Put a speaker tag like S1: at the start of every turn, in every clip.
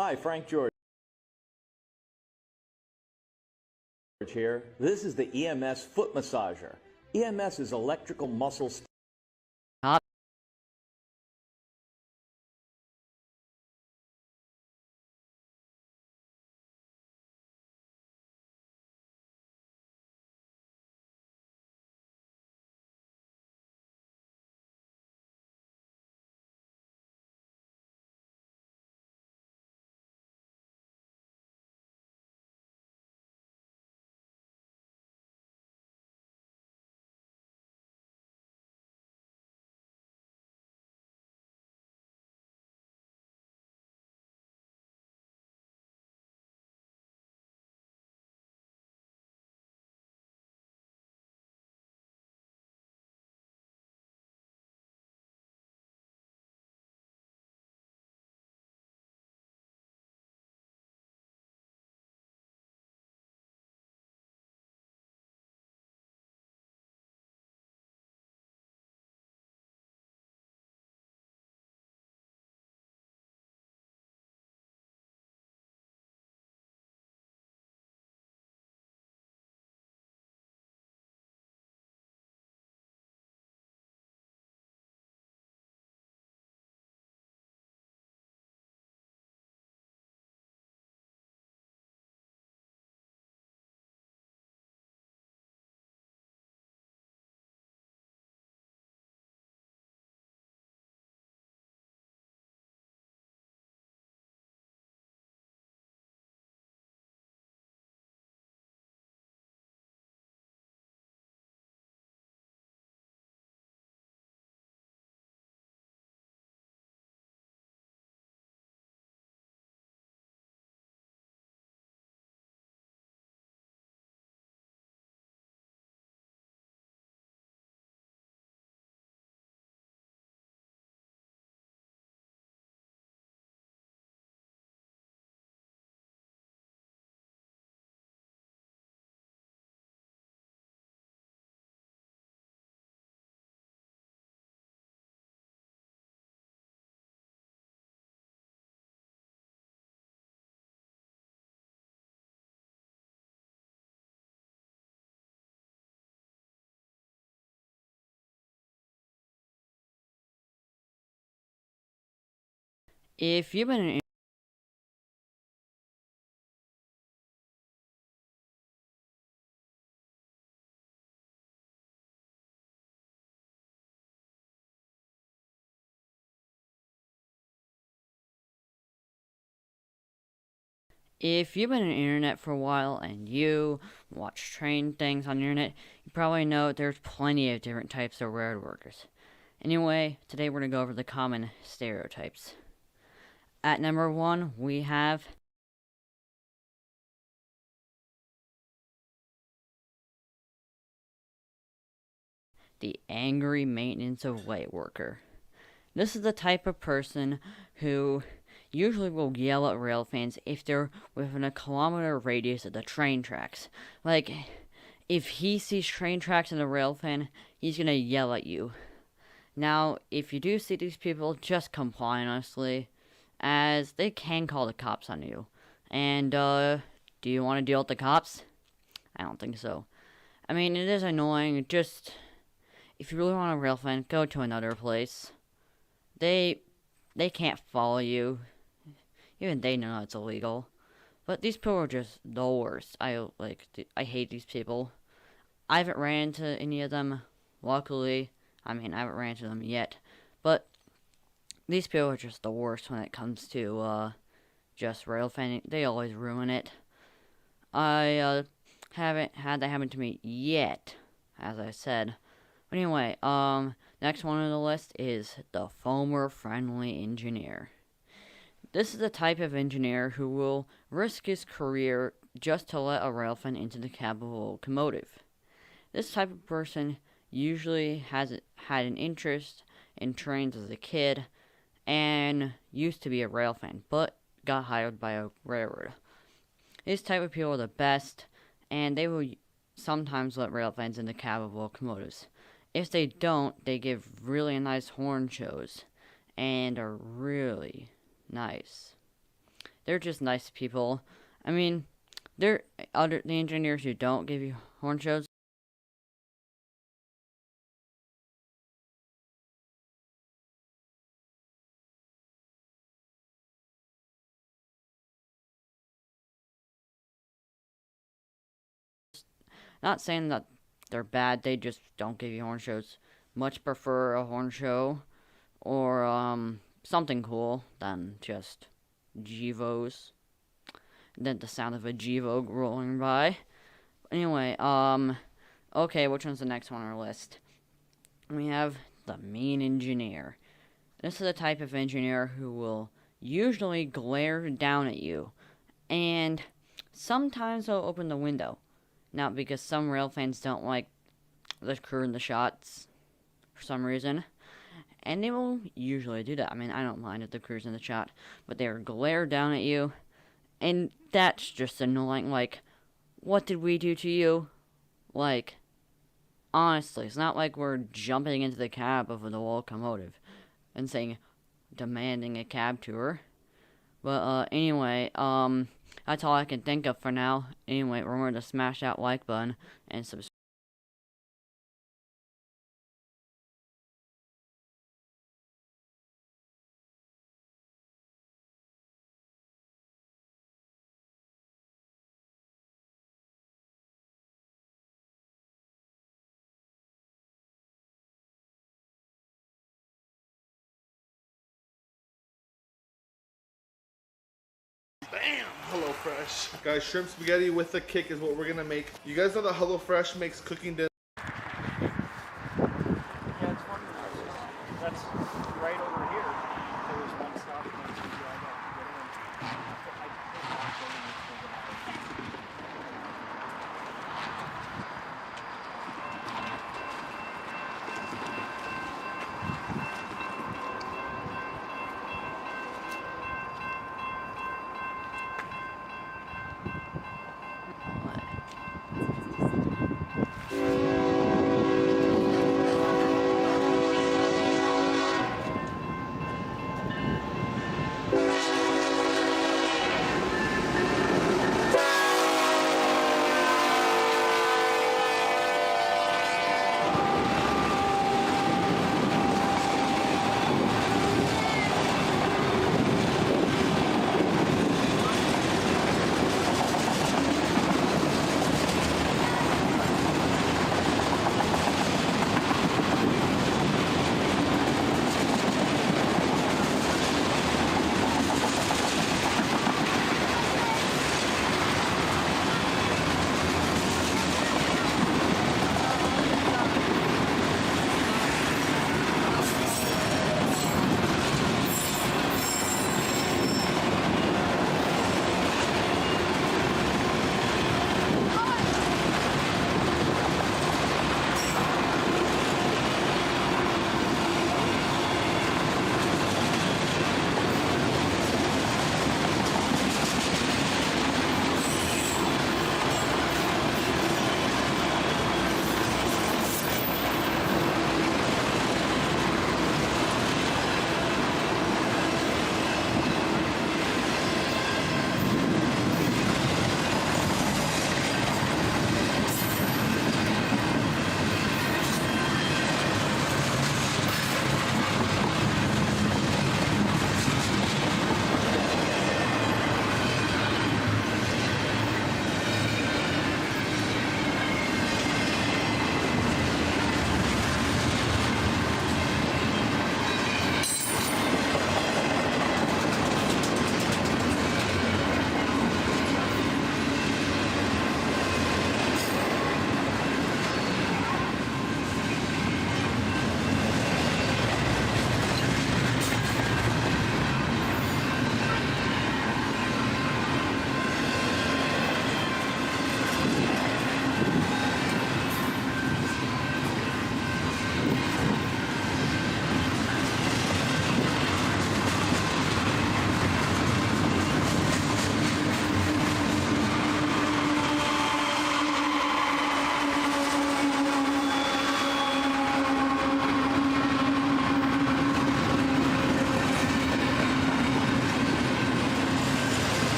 S1: Hi, Frank George here. This is the EMS foot massager. EMS is electrical muscle
S2: If you've been an If you've been on the internet for a while and you watch train things on the internet, you probably know there's plenty of different types of railroad workers. Anyway, today we're going to go over the common stereotypes. At number 1, we have the angry maintenance of way worker. This is the type of person who usually will yell at rail fans if they're within a kilometer radius of the train tracks. Like, if he sees train tracks in the rail fan, he's gonna yell at you. Now, if you do see these people, just comply honestly, as they can call the cops on you. And, do you want to deal with the cops? I don't think so. I mean, it is annoying, just, if you really want a rail fan, go to another place. They can't follow you. Even they know it's illegal. But these people are just the worst. I hate these people. I haven't ran into any of them, luckily. I mean, I haven't ran into them yet. But these people are just the worst when it comes to, just rail fanning. They always ruin it. I, haven't had that happen to me yet, as I said. But anyway, next one on the list is the foamer-friendly engineer. This is the type of engineer who will risk his career just to let a railfan into the cab of a locomotive. This type of person usually has had an interest in trains as a kid and used to be a railfan, but got hired by a railroad. These type of people are the best, and they will sometimes let railfans in the cab of locomotives. If they don't, they give really nice horn shows and are really nice. They're just nice people. I mean, the engineers who don't give you horn shows. Not saying that they're bad, they just don't give you horn shows. Much prefer a horn show or something cool than just Gevos. Than the sound of a Gevo rolling by. Anyway, okay, which one's the next one on our list? We have the mean engineer. This is the type of engineer who will usually glare down at you, and sometimes they'll open the window. Not because some rail fans don't like the crew in the shots for some reason. And they will usually do that. I mean, I don't mind if the crew's in the shot, but they will glare down at you. And that's just annoying. Like, what did we do to you? Like, honestly, it's not like we're jumping into the cab of the locomotive and saying, demanding a cab tour. But, anyway, that's all I can think of for now. Anyway, remember to smash that like button and subscribe.
S3: Bam! HelloFresh. Guys, shrimp spaghetti with the kick is what we're gonna make. You guys know that HelloFresh makes cooking dinner.
S4: Yeah, it's funny. That's right over here. There was one stop and then two drive up to get in. I think not going to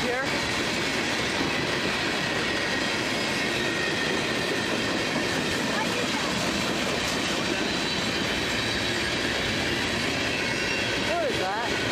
S2: here. What is that?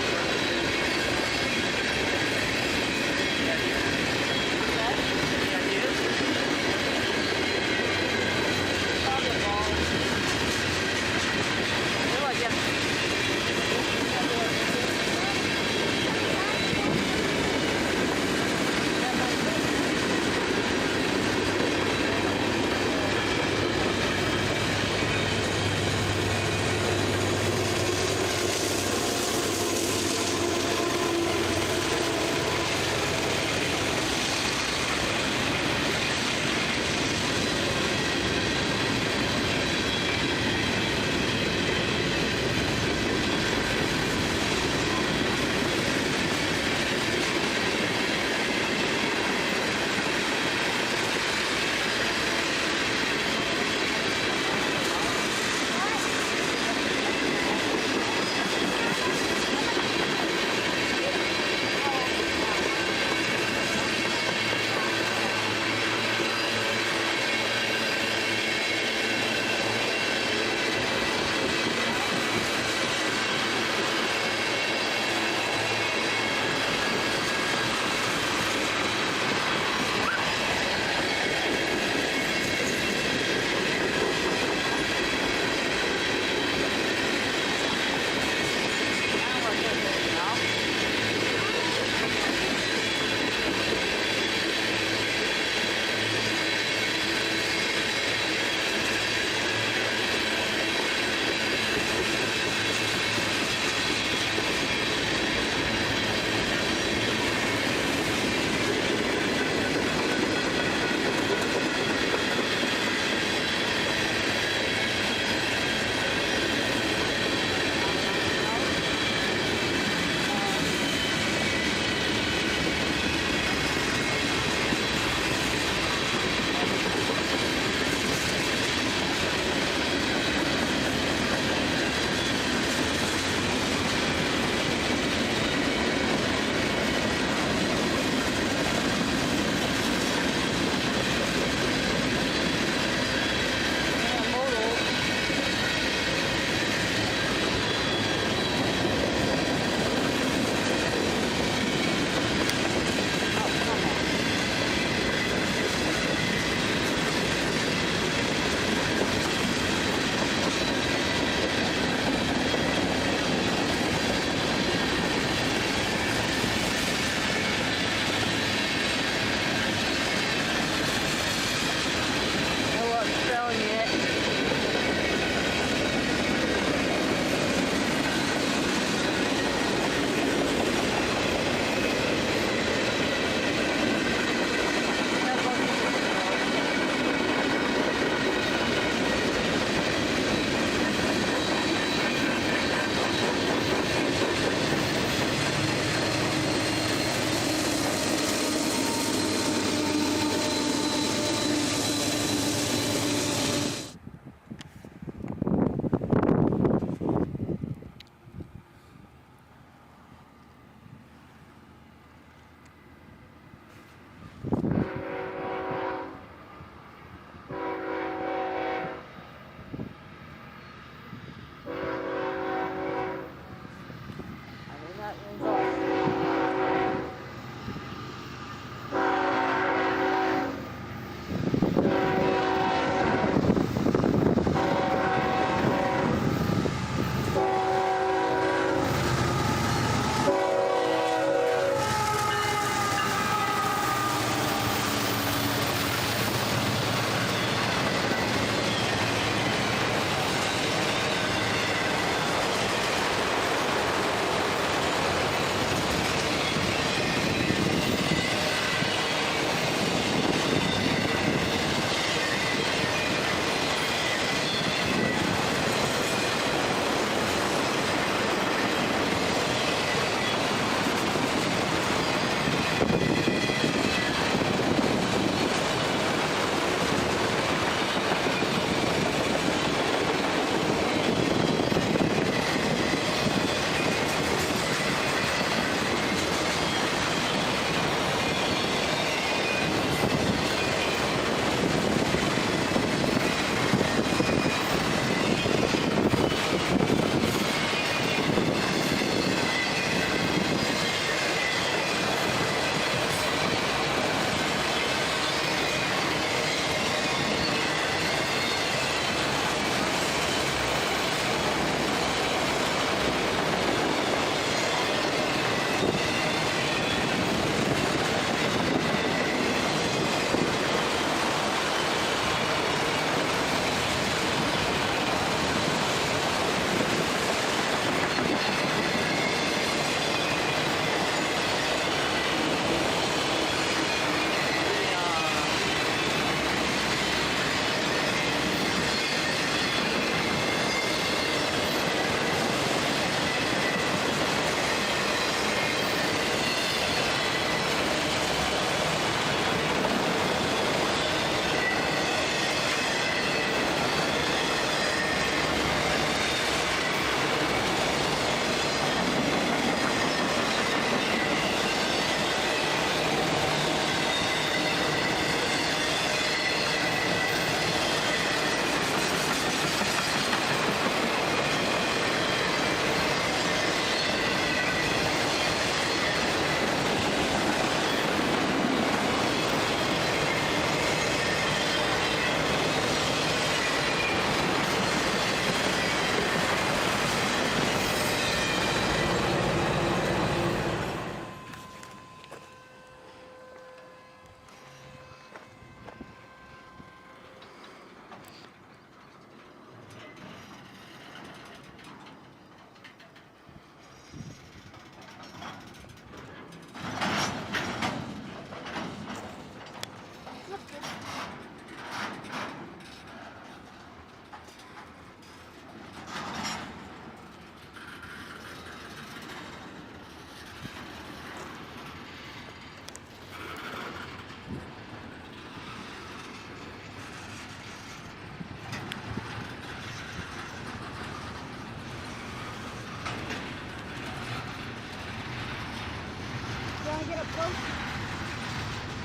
S5: get up close?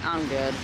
S2: I'm good.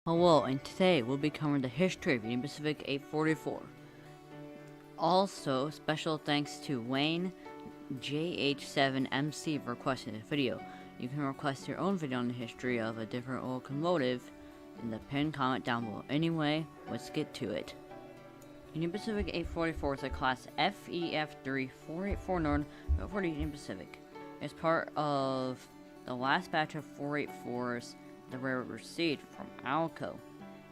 S2: Hello, and today we'll be covering the history of Union Pacific 844. Also, special thanks to Wayne JH7MC for requesting the video. You can request your own video on the history of a different locomotive in the pinned comment down below. Anyway, let's get to it. Union Pacific 844 is a class FEF3 484 Northern 440 Union Pacific. It's part of the last batch of 484s the railroad received from Alco.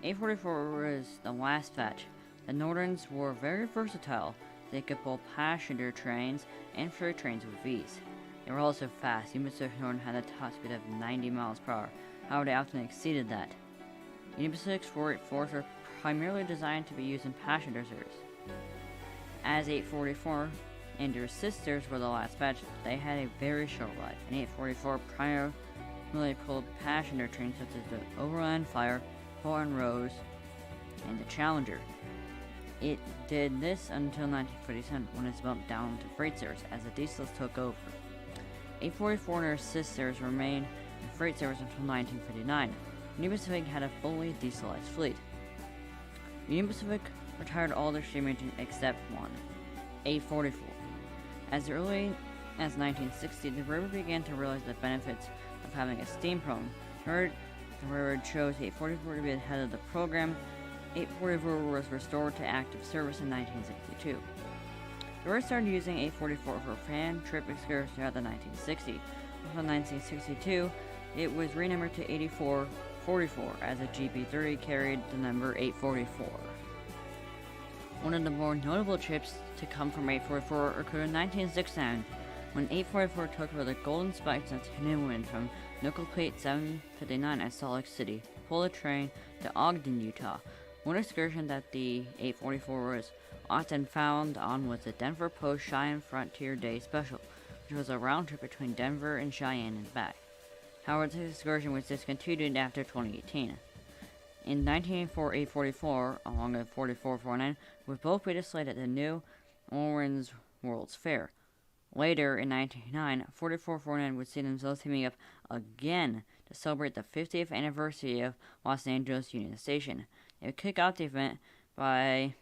S2: 844 was the last batch. The Northerns were very versatile. They could pull passenger trains and freight trains with ease. They were also fast. Union Pacific Northern had a top speed of 90 miles per hour. However, they often exceeded that. Union Pacific's 484s were primarily designed to be used in passenger service. As 844 and their sisters were the last batch, they had a very short life. An 844 primarily pulled passenger trains such as the Overland Flyer, Portland Rose, and the Challenger. It did this until 1947 when it was bumped down to freight service as the diesels took over. 844 and their sisters remained in freight service until 1959. Union Pacific had a fully dieselized fleet. Union Pacific retired all their steam engines except one, 844. As early as 1960, the railroad began to realize the benefits of having a steam program. The railroad chose 844 to be the head of the program. 844 was restored to active service in 1962. The railroad started using 844 for fan trip excursions throughout the 1960s. Until 1962, it was renumbered to 8444 as a GP3 carried the number 844. One of the more notable trips to come from 844 occurred in 1969 when 844 took over the Golden Spikes and Wind from Nickel Plate 759 at Salt Lake City, pulled a train to Ogden, Utah. One excursion that the 844 was often found on was the Denver Post Cheyenne Frontier Day Special, which was a round trip between Denver and Cheyenne and back. However, this excursion was discontinued after 2018. In 1984, 844, along with 4449, would both be displayed at the New Orleans World's Fair. Later, in 1999, 4449 would see themselves teaming up again to celebrate the 50th anniversary of Los Angeles Union Station. They would kick off the event by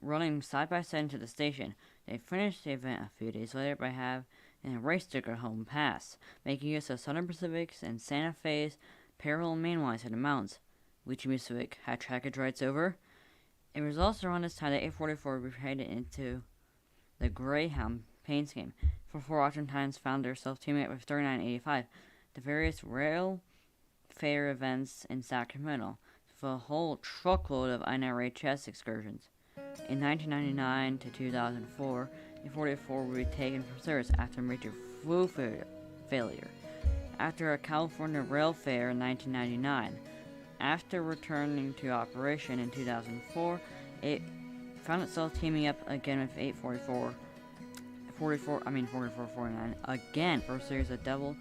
S2: running side by side into the station. They finished the event a few days later by having a race to Cajon Pass, making use of Southern Pacific's and Santa Fe's parallel main lines in the mountains. Legion Pacific had trackage rights over. It was also around this time that 844 would be headed into the Greyhound paint scheme. 44 oftentimes found themselves teaming up with 3985, the various rail fair events in Sacramento, for a whole truckload of NRHS excursions. In 1999 to 2004, the 44 would be taken from service after a major fuel failure. After a California rail fair in 1999, after returning to operation in 2004, it found itself teaming up again with 4449 again for a series of double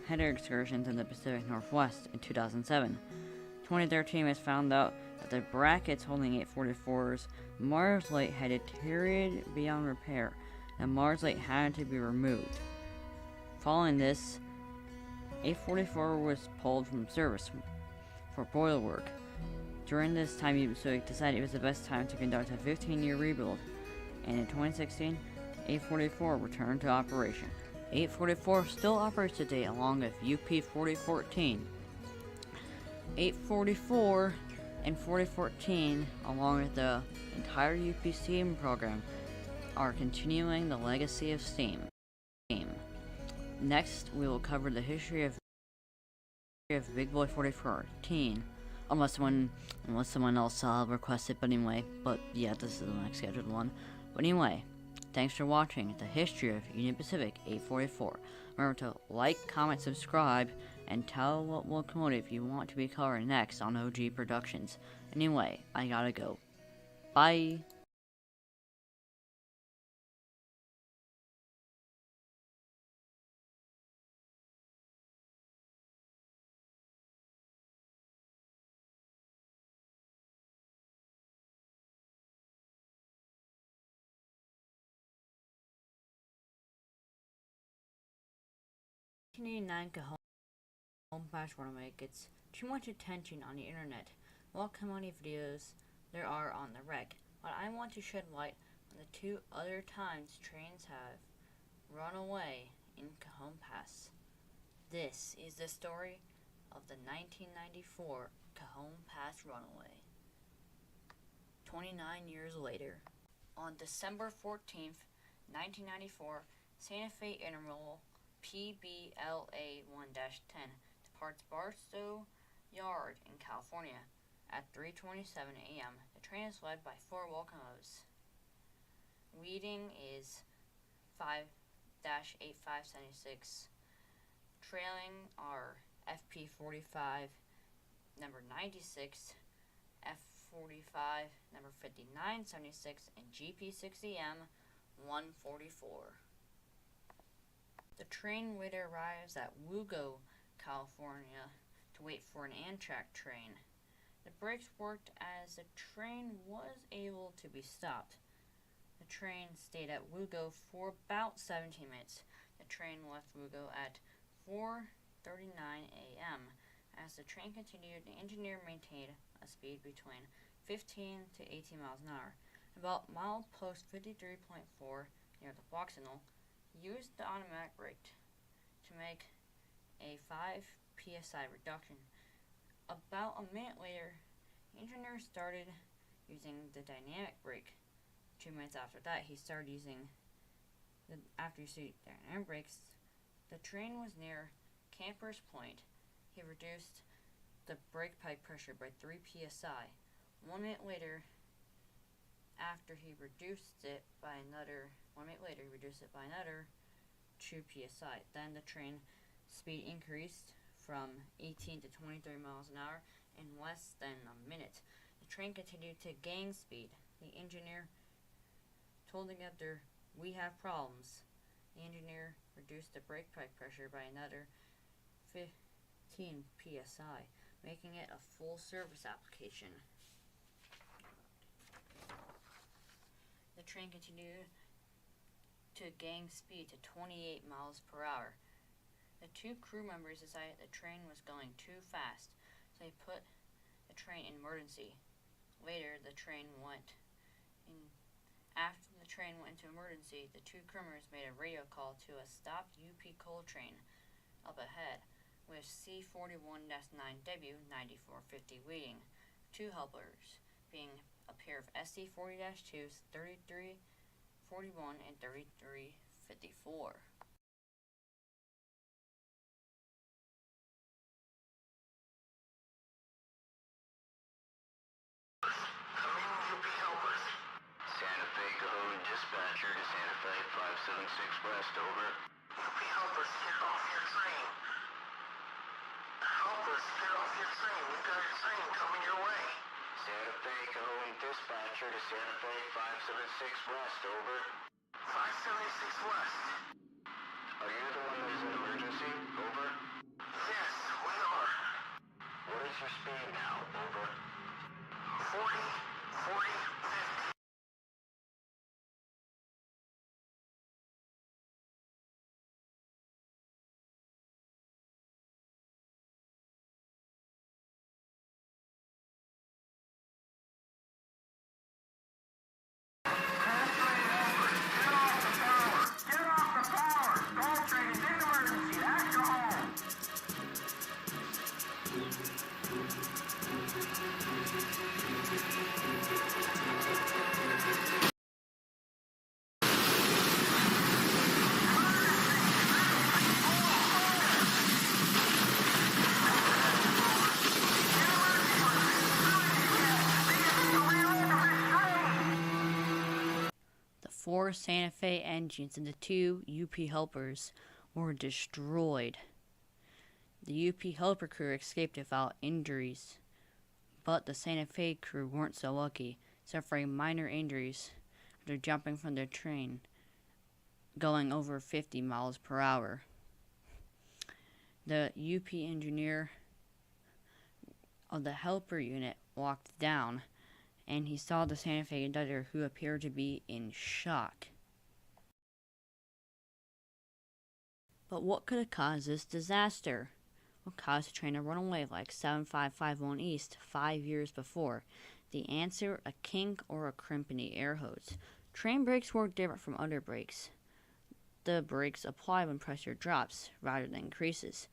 S2: header excursions in the Pacific Northwest in 2007. 2013 has found out that the brackets holding 844's Mars Light had deteriorated beyond repair, and Mars Light had to be removed. Following this, 844 was pulled from service for boiler work. During this time, Union Pacific decided it was the best time to conduct a 15-year rebuild, and in 2016, 844 returned to operation. 844 still operates today along with UP 4014. 844 and 4014, along with the entire UP Steam program, are continuing the legacy of Steam. Next, we will cover the history of Big Boy 4014, unless someone else requested. But yeah, this is the next scheduled one. But anyway, thanks for watching the history of Union Pacific 844. Remember to like, comment, subscribe, and tell what locomotive you want to be covering next on OG Productions. Anyway, I gotta go. Bye. Cajon Pass Runaway gets too much attention on the internet. Look how many videos there are on the wreck, but I want to shed light on the two other times trains have run away in Cajon Pass. This is the story of the 1994 Cajon Pass runaway. 29 years later, on December 14th, 1994, Santa Fe Intermodal PBLA 1-10 departs Barstow Yard in California at 3:27 a.m. The train is led by 4 locomotives. Reading is 5-8576. Trailing are FP45 number 96, F45 number 5976, and GP60M 144. The train later arrives at Wugo, California, to wait for an Amtrak train. The brakes worked as the train was able to be stopped. The train stayed at Wugo for about 17 minutes. The train left Wugo at 4:39 a.m. As the train continued, the engineer maintained a speed between 15 to 18 miles an hour. About milepost 53.4 near the block signal, used the automatic brake to make a 5 psi reduction. About a minute later, the engineer started using the dynamic brake. 2 minutes after that, he started using after you see dynamic brakes, The train was near Camper's Point. He reduced the brake pipe pressure by 3 psi. 1 minute later, he reduced it by another 2 psi. Then the train speed increased from 18 to 23 miles an hour in less than a minute. The train continued to gain speed. The engineer told the conductor, "We have problems." The engineer reduced the brake pipe pressure by another 15 psi, making it a full service application. The train continued to gain speed to 28 miles per hour. The 2 crew members decided the train was going too fast, so they put the train in emergency. Later, after the train went into emergency, the 2 crew members made a radio call to a stopped UP coal train up ahead, with C41-9W 9450 waiting. 2 helpers, being a pair of SC40-2s 3341 and 3354.
S5: Santa Fe Cajon dispatcher to Santa Fe 576 West, over. UP helpers, get off your train. Helpers, get off your train. We've got a train coming your way. Santa Fe Cajon dispatcher to Santa Fe 576 West, over. 576 West. Are you the one that is in emergency? Over. Yes, we are. What is your speed now? Over. 40, 50.
S2: The 4 Santa Fe engines and the 2 UP helpers were destroyed. The UP helper crew escaped without injuries, but the Santa Fe crew weren't so lucky, suffering minor injuries after jumping from their train going over 50 miles per hour. The UP engineer of the helper unit walked down, and he saw the Santa Fe conductor, who appeared to be in shock. But what could have caused this disaster? What caused the train to run away like 7551 East 5 years before? The answer: a kink or a crimp in the air hose. Train brakes work different from other brakes. The brakes apply when pressure drops rather than increases.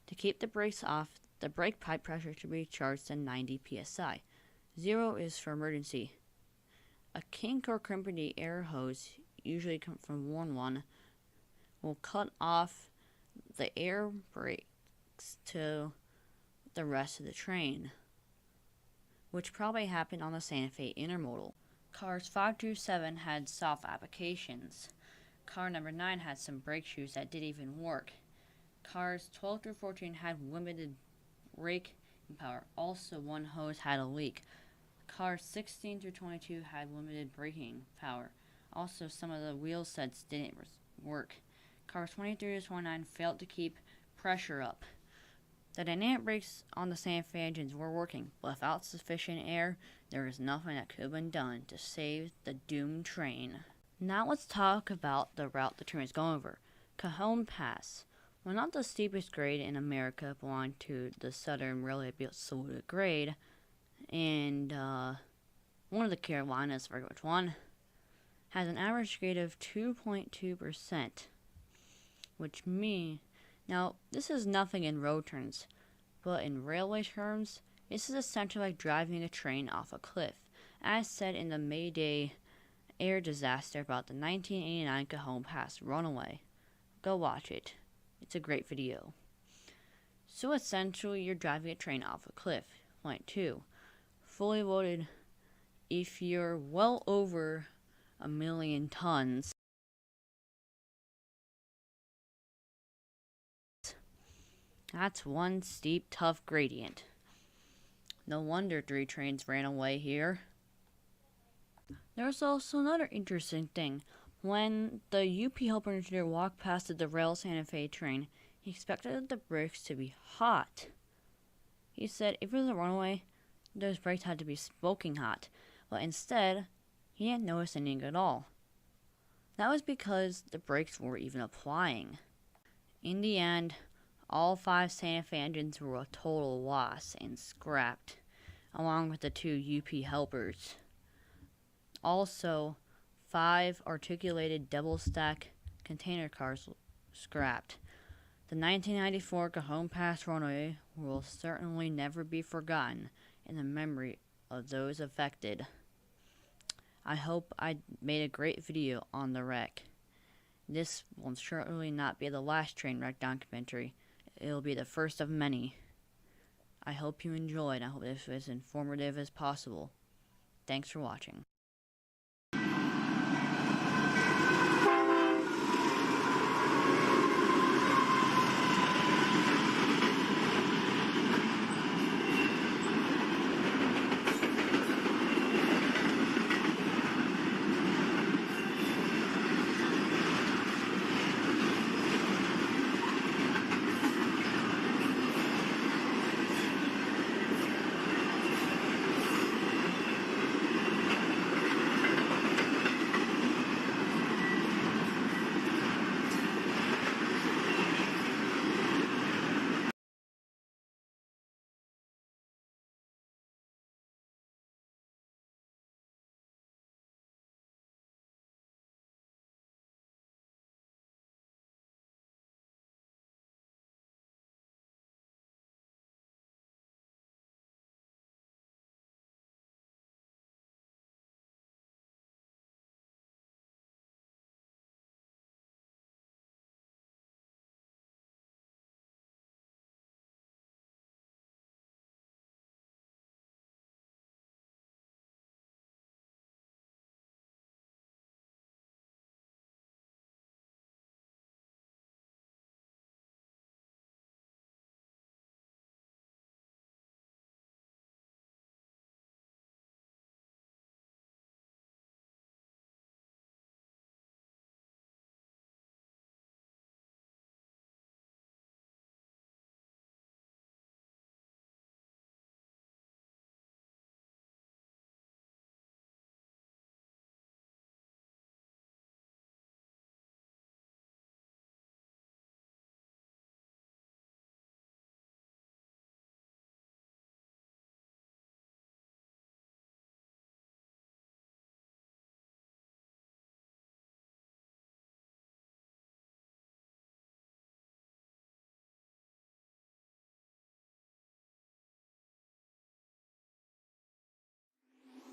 S2: To keep the brakes off, the brake pipe pressure should be charged to 90 psi. 0 is for emergency. A kink or crimp in the air hose, usually come from one, will cut off the air brakes to the rest of the train, which probably happened on the Santa Fe Intermodal. Cars 5 through 7 had soft applications. Car number 9 had some brake shoes that didn't even work. Cars 12 through 14 had limited braking power. Also, one hose had a leak. Cars 16 through 22 had limited braking power. Also, some of the wheel sets didn't work. Cars 23 to 29 failed to keep pressure up. The dynamic brakes on the Santa Fe engines were working, but without sufficient air, there was nothing that could have been done to save the doomed train. Now let's talk about the route the train is going over. Cajon Pass. While not the steepest grade in America, belonging to the Southern Railway Absolute grade, and one of the Carolinas, I forget which one, has an average grade of 2.2%, which means, now this is nothing in road terms, but in railway terms, this is essentially like driving a train off a cliff, as said in the Mayday air disaster about the 1989 Cajon Pass runaway. Go watch it. It's a great video. So essentially, you're driving a train off a cliff. Point 2. Fully loaded. If you're well over 1,000,000 tons, that's one steep, tough gradient. No wonder 3 trains ran away here. There's also another interesting thing. When the UP helper engineer walked past the derailed Santa Fe train, he expected the brakes to be hot. He said if it was a runaway, those brakes had to be smoking hot, but instead, he didn't notice anything at all. That was because the brakes weren't even applying. In the end, all 5 Santa Fe engines were a total loss and scrapped, along with the 2 UP helpers. Also, 5 articulated double-stack container cars scrapped. The 1994 Cajon Pass runaway will certainly never be forgotten in the memory of those affected. I hope I made a great video on the wreck. This will certainly not be the last train wreck documentary. It'll be the first of many. I hope you enjoyed. I hope this was as informative as possible. Thanks for watching.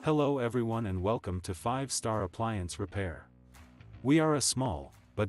S6: Hello everyone and welcome to 5-Star Appliance Repair. We are a small, but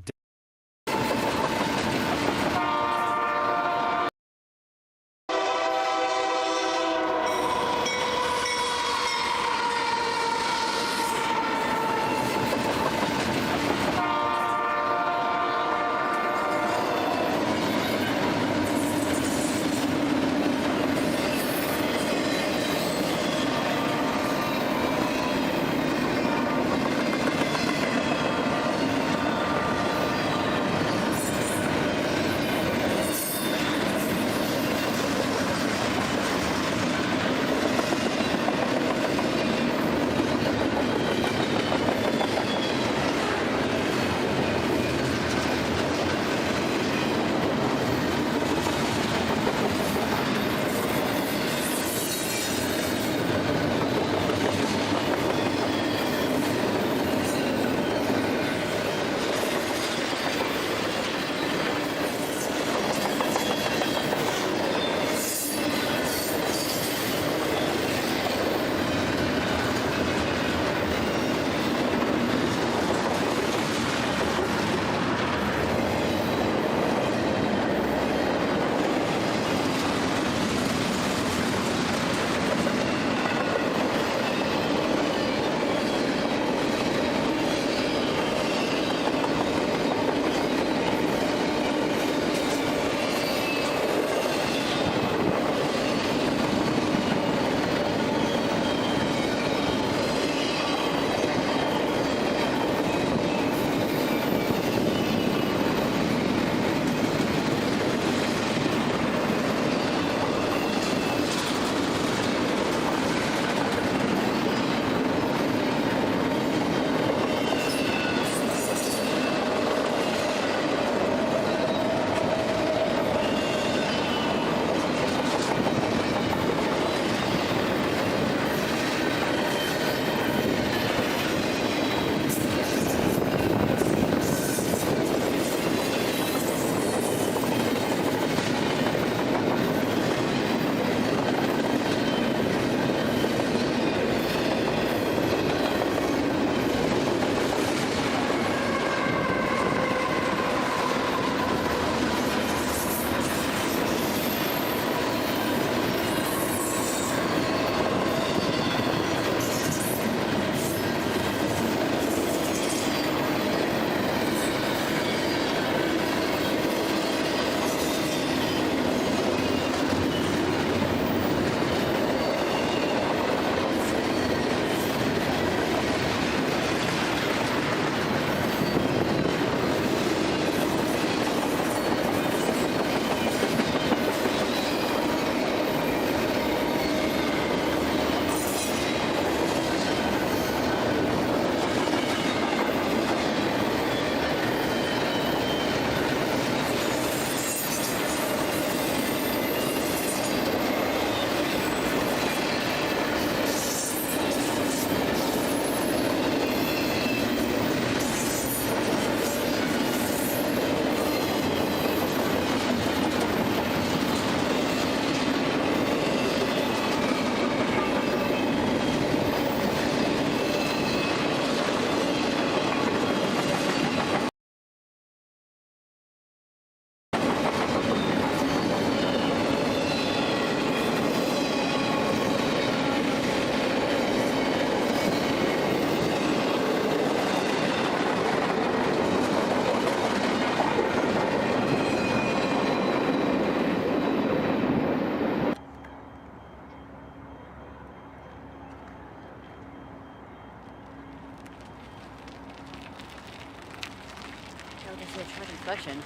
S2: Okay, so track inspection.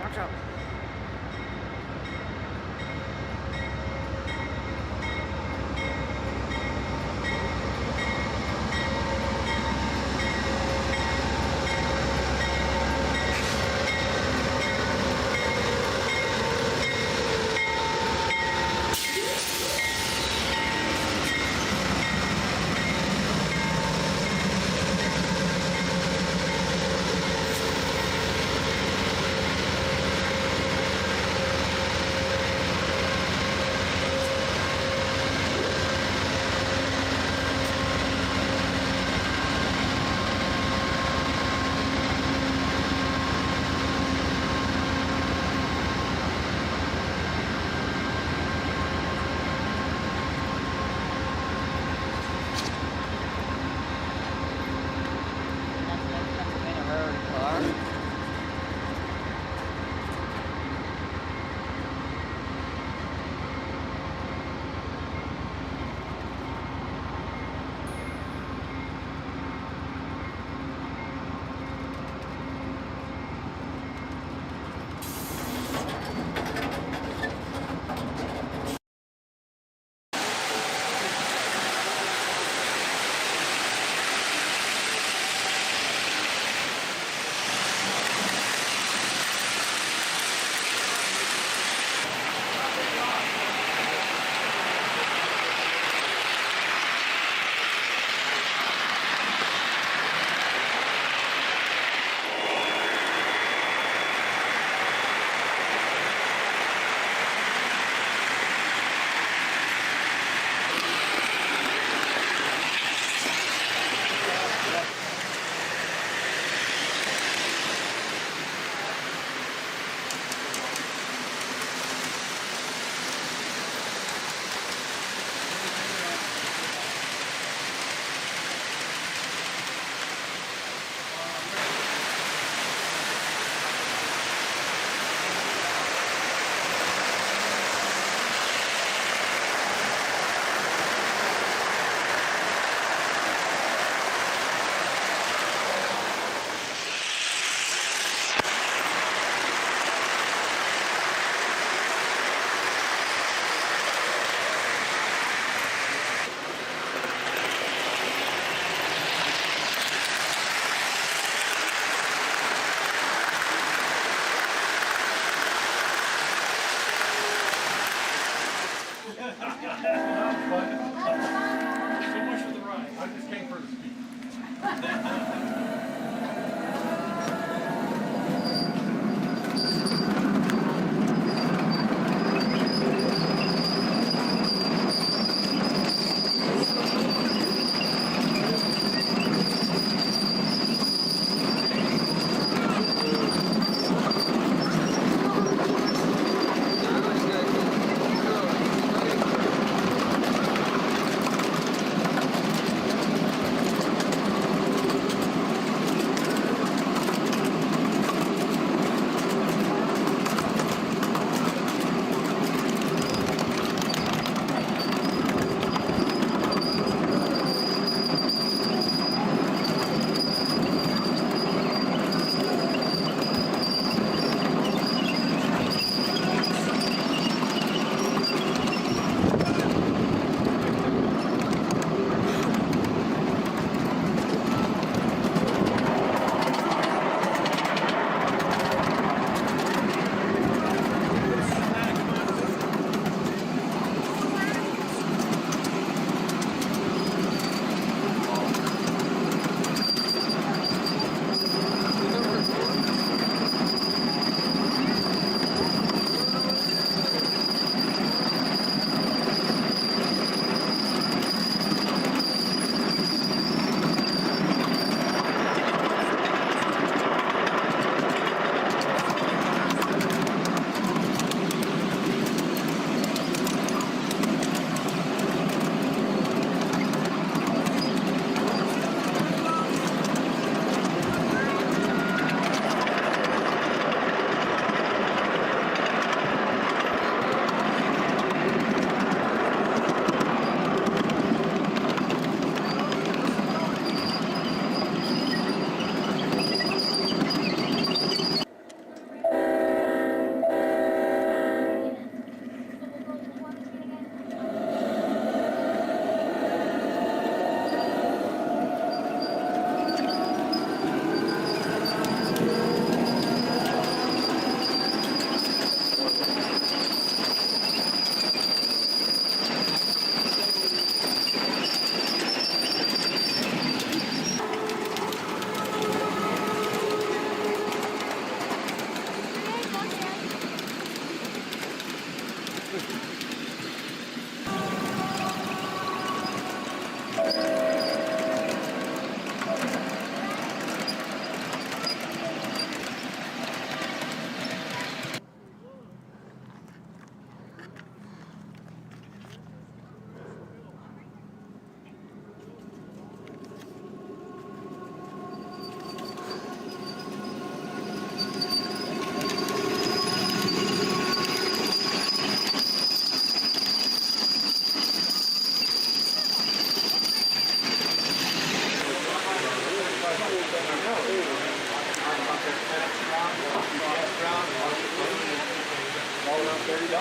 S2: Watch out.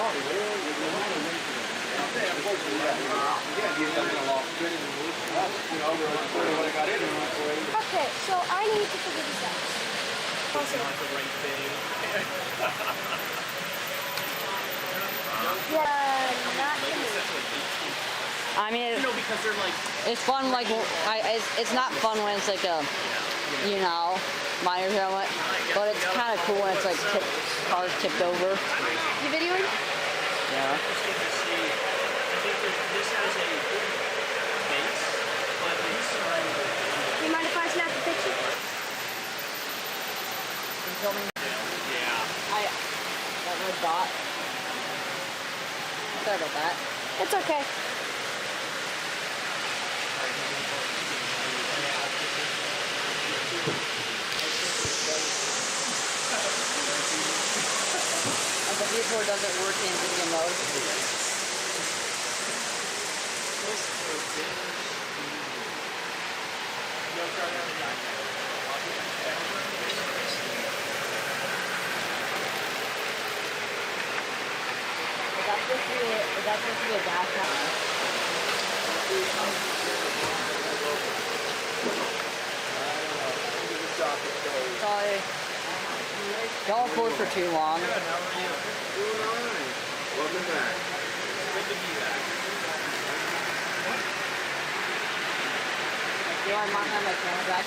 S7: Okay, so I need to figure this out. Yeah, not to me.
S2: I mean,
S4: because they're like,
S2: it's fun. Like, it's not fun when it's like a, you know, minor helmet, but it's kind of cool when it's like cars tipped over.
S7: You videoing?
S2: Yeah.
S7: Do you mind if I snap a picture?
S2: That red dot. Sorry about that.
S7: It's okay.
S2: The viewport doesn't work in video mode. Is that supposed to be a dash cam? Sorry. Don't record for too long.
S3: Welcome back.
S2: Do I not have my camera back?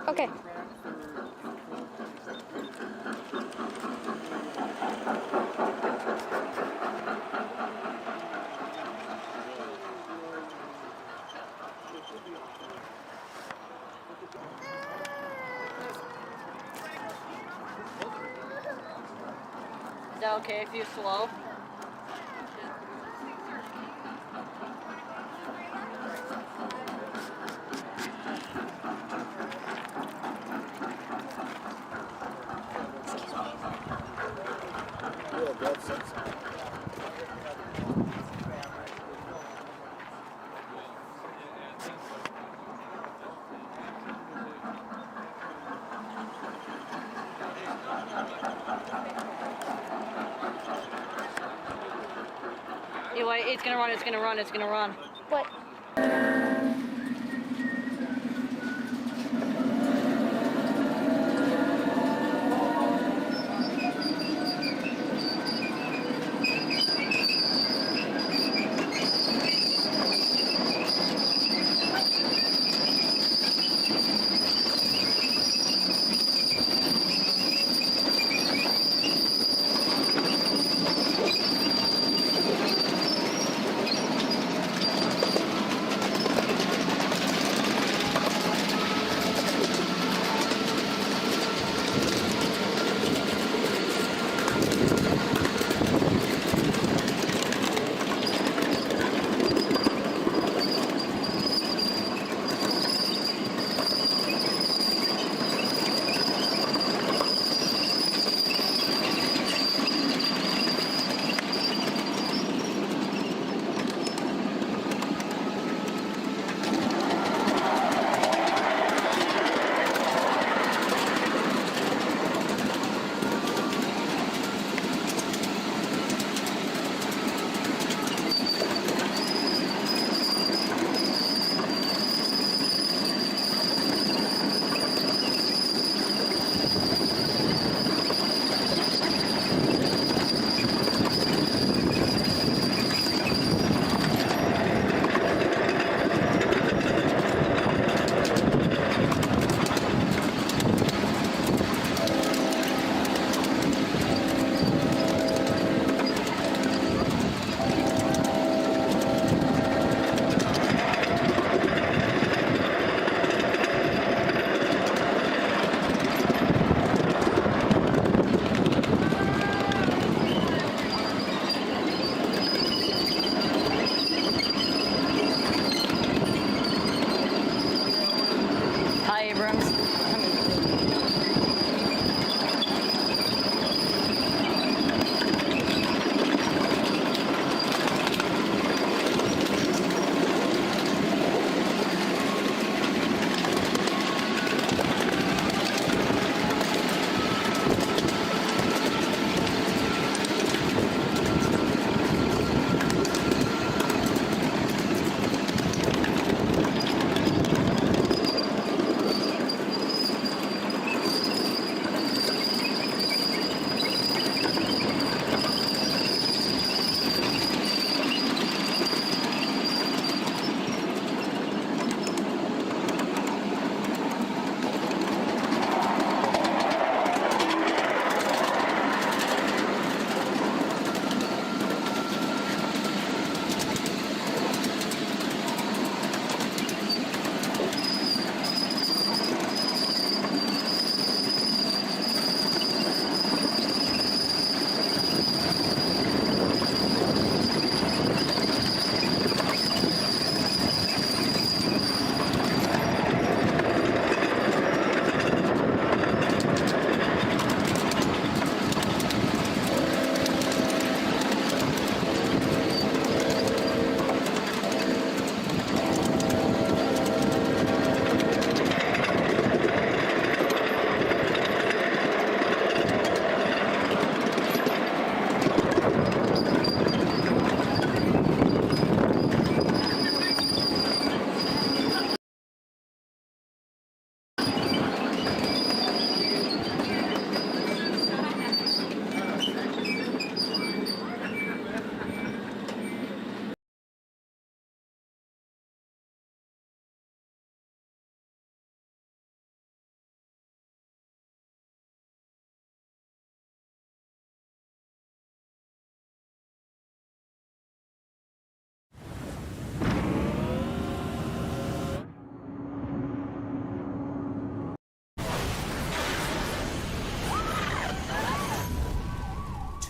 S7: Okay.
S2: Is that okay if you slow? Anyway, it's gonna run, it's gonna run, it's gonna run.
S7: What?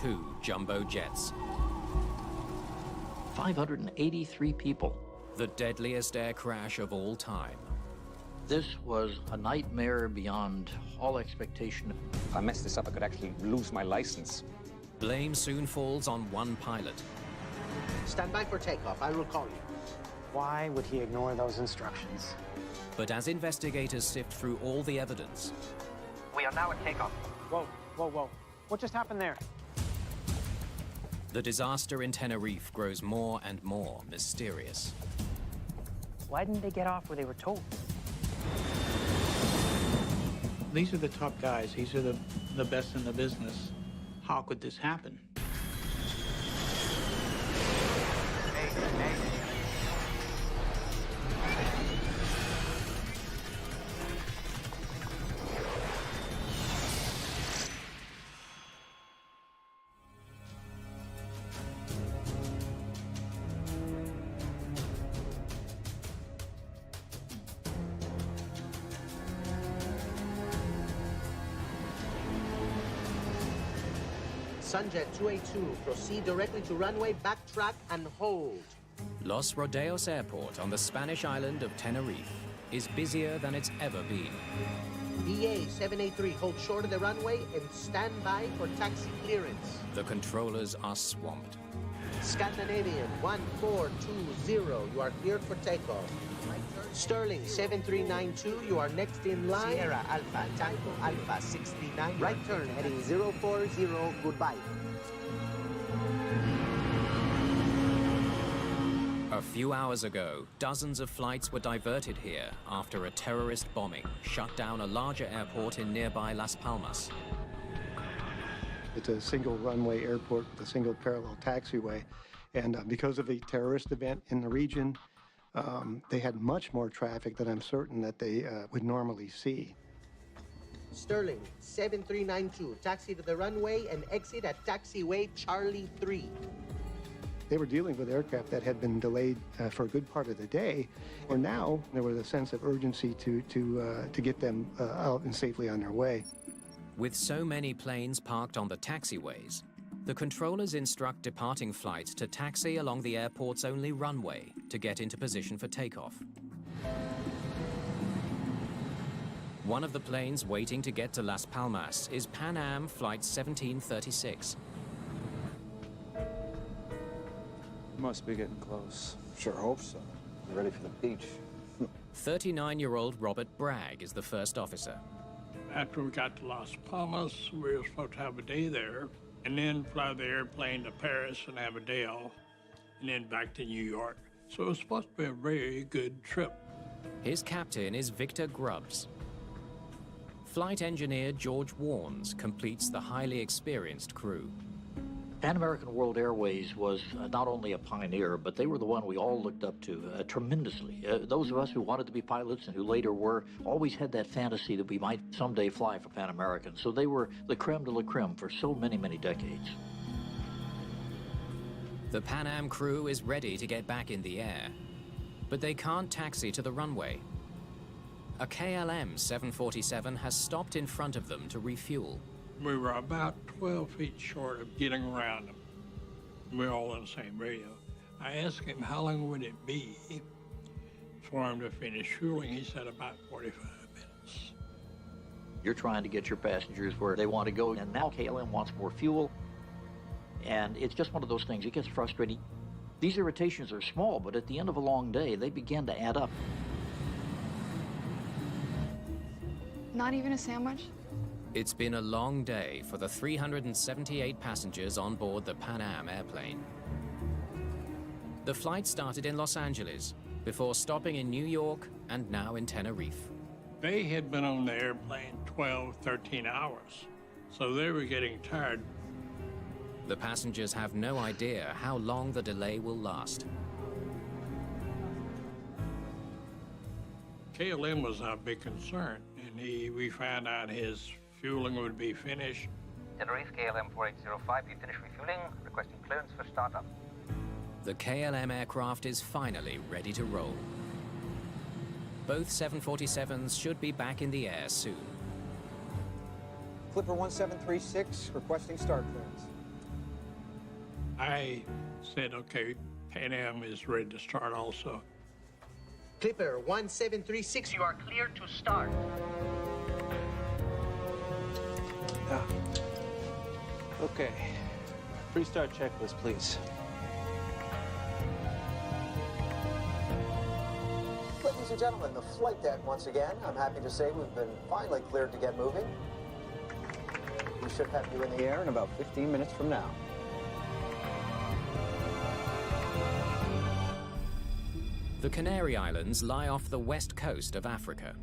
S8: 2 jumbo jets.
S9: 583 people.
S8: The deadliest air crash of all time.
S9: This was a nightmare beyond all expectation.
S10: If I mess this up, I could actually lose my license.
S8: Blame soon falls on one pilot.
S11: Stand by for takeoff. I will call you.
S4: Why would he ignore those instructions?
S8: But as investigators sift through all the evidence,
S11: We are now at takeoff.
S4: Whoa, whoa, whoa. What just happened there?
S8: the disaster in Tenerife grows more and more mysterious.
S4: Why didn't they get off where they were told?
S12: These are the top guys. These are the best in the business. How could this happen?
S11: Sunjet 282, proceed directly to runway, backtrack, and hold.
S8: Los Rodeos Airport on the Spanish island of Tenerife is busier than it's ever been.
S11: BA 783, hold short of the runway and stand by for taxi clearance.
S8: The controllers are swamped.
S11: Scandinavian 1420, you are cleared for takeoff. Sterling 7392, you are next in line. Sierra Alpha, Tango Alpha 69. Right turn, heading 040, goodbye.
S8: A few hours ago, dozens of flights were diverted here after a terrorist bombing shut down a larger airport in nearby Las Palmas.
S13: It's a single runway airport with a single parallel taxiway. And because of a terrorist event in the region, they had much more traffic than I'm certain that they would normally see.
S11: Sterling 7392, taxi to the runway and exit at taxiway Charlie 3.
S13: They were dealing with aircraft that had been delayed for a good part of the day, or now there was a sense of urgency to get them out and safely on their way.
S8: With so many planes parked on the taxiways, the controllers instruct departing flights to taxi along the airport's only runway to get into position for takeoff. One of the planes waiting to get to Las Palmas is Pan Am Flight 1736.
S14: Must be getting close. Sure hope so. I'm ready for the beach.
S8: 39-year-old Robert Bragg is the first officer.
S12: After we got to Las Palmas, we were supposed to have a day there, and then fly the airplane to Paris and have a day off, and then back to New York. So it was supposed to be a very good trip.
S8: His captain is Victor Grubbs. Flight engineer George Warnes completes the highly experienced crew.
S9: Pan American World Airways was not only a pioneer, but they were the one we all looked up to tremendously. Those of us who wanted to be pilots and who later were always had that fantasy that we might someday fly for Pan American. So they were the creme de la creme for so many, many decades.
S8: The Pan Am crew is ready to get back in the air, but they can't taxi to the runway. A KLM 747 has stopped in front of them to refuel.
S12: We were about 12 feet short of getting around them. We were all on the same radio. I asked him how long would it be for him to finish fueling. He said about 45 minutes.
S9: You're trying to get your passengers where they want to go, and now KLM wants more fuel. And it's just one of those things. It gets frustrating. These irritations are small, but at the end of a long day, they begin to add up.
S7: Not even a sandwich?
S8: It's been a long day for the 378 passengers on board the Pan Am airplane. The flight started in Los Angeles before stopping in New York and now in Tenerife.
S12: They had been on the airplane 12, 13 hours, so they were getting tired.
S8: The passengers have no idea how long the delay will last.
S12: KLM was our big concern, and we found out his fueling would be finished.
S15: Tenerife KLM 4805, you finished refueling, requesting clearance for startup.
S8: The KLM aircraft is finally ready to roll. Both 747s should be back in the air soon.
S14: Clipper 1736, requesting start clearance.
S12: I said, okay, Pan Am is ready to start also.
S11: Clipper 1736, you are clear to start.
S14: Okay. Pre-start checklist, please.
S16: Ladies and gentlemen, the flight deck once again. I'm happy to say we've been finally cleared to get moving. We should have you in the air in about 15 minutes from now.
S8: The Canary Islands lie off the west coast of Africa.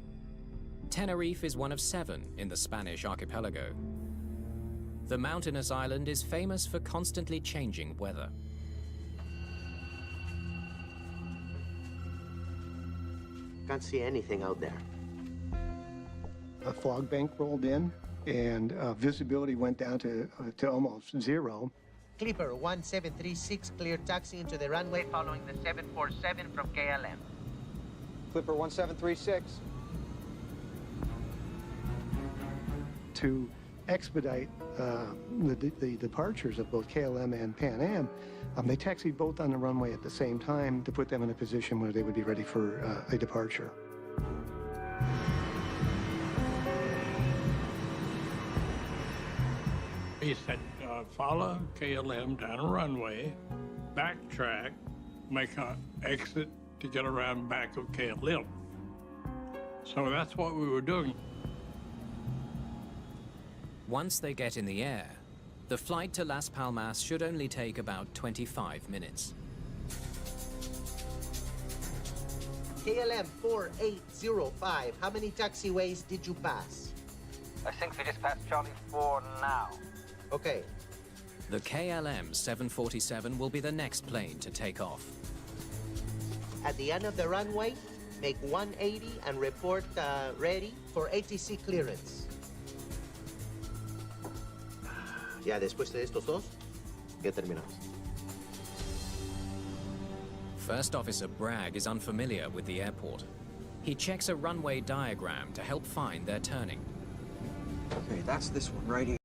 S8: Tenerife is one of 7 in the Spanish archipelago. The mountainous island is famous for constantly changing weather.
S11: Can't see anything out there.
S13: A fog bank rolled in, and visibility went down to almost zero.
S11: Clipper 1736, clear taxi into the runway following the 747 from KLM.
S16: Clipper 1736.
S13: To expedite the departures of both KLM and Pan Am, they taxied both on the runway at the same time to put them in a position where they would be ready for a departure.
S12: He said, follow KLM down a runway, backtrack, make an exit to get around back of KLM. So that's what we were doing.
S8: Once they get in the air, the flight to Las Palmas should only take about 25 minutes.
S11: KLM 4805, how many taxiways did you pass?
S15: I think we just passed Charlie 4 now.
S11: Okay.
S8: The KLM 747 will be the next plane to take off.
S11: At the end of the runway, make 180 and report ready for ATC clearance. Ya después de estos dos, ya terminamos.
S8: First Officer Bragg is unfamiliar with the airport. He checks a runway diagram to help find their turning.
S14: Okay, that's this one right here.